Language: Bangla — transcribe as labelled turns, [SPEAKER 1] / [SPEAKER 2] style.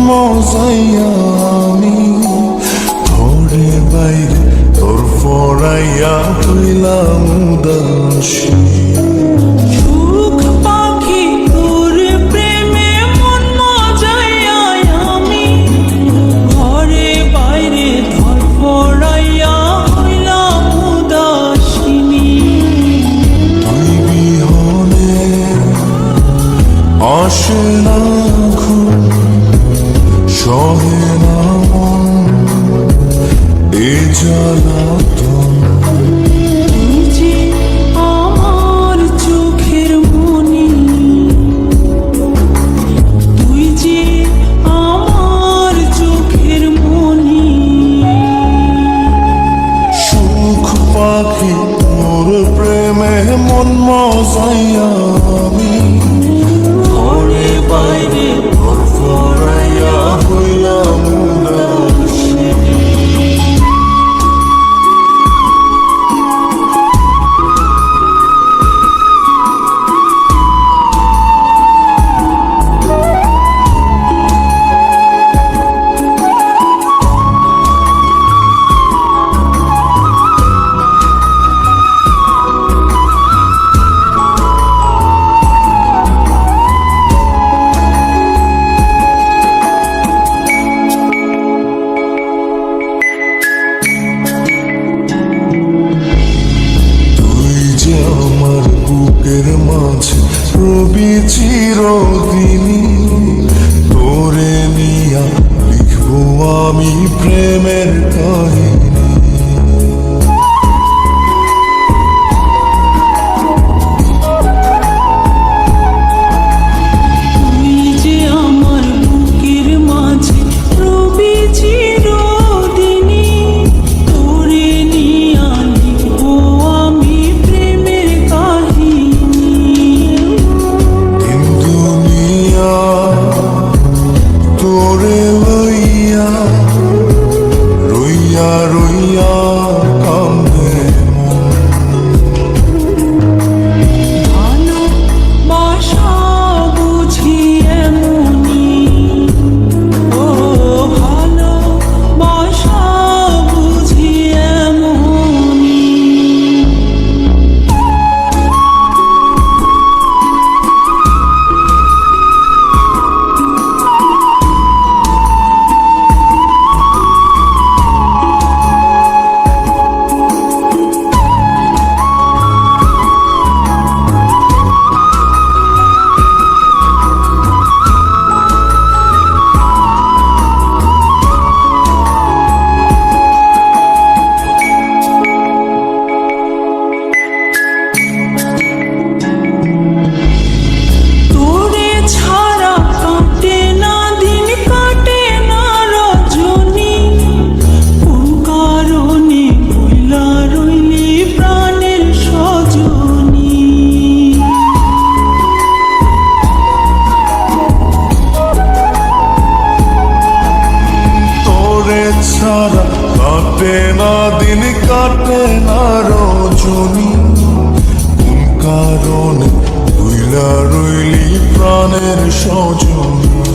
[SPEAKER 1] মজাইয়া আমি ঘরে বাইরে তোর ফরাইয়া হইলাম উদাসী।
[SPEAKER 2] সুখ পাখি তোর প্রেমে মন মজাইয়া আমি ঘরে বাইরে ধরফরাইয়া হইলাম উদাসিনী।
[SPEAKER 1] তুই বিহনে আসে না ঘুম, সহে না মন এ জ্বালাতন।
[SPEAKER 2] তুই যে আমার চোখের মনি, তুই যে আমার চোখের মনি।
[SPEAKER 1] সুখ পাখি তোর প্রেমে মন মজাইয়া আমি ঘরে বাইরে তোর ফরাইয়া হইলাম উদাসী। আমার বুকের মাঝে রবি চিরদিনই, তোরে নিয়া লিখবো আমি প্রেমের কাহিনী।
[SPEAKER 2] তুই যে আমার বুকের মাঝে রবি চিরদিনই, তোরে নিয়া লিখবো আমি প্রেমের কাহিনী।
[SPEAKER 1] দিন দুনিয়া তোরে লইয়া রইয়া রইয়া কান্দে মন।
[SPEAKER 2] ভালোবাসা বুঝি এমনি, ও ভালোবাসা বুঝি এমনি। তোরে ছাড়া কাটে না দিন, কাটে না রজনী, কোন কারণে ভুলা রইলি প্রাণের সজনী।
[SPEAKER 1] তোরে ছাড়া কাটে না দিন, কাটে না রজনী, কোন কারণে ভুইলা রইলি প্রাণের সজনী।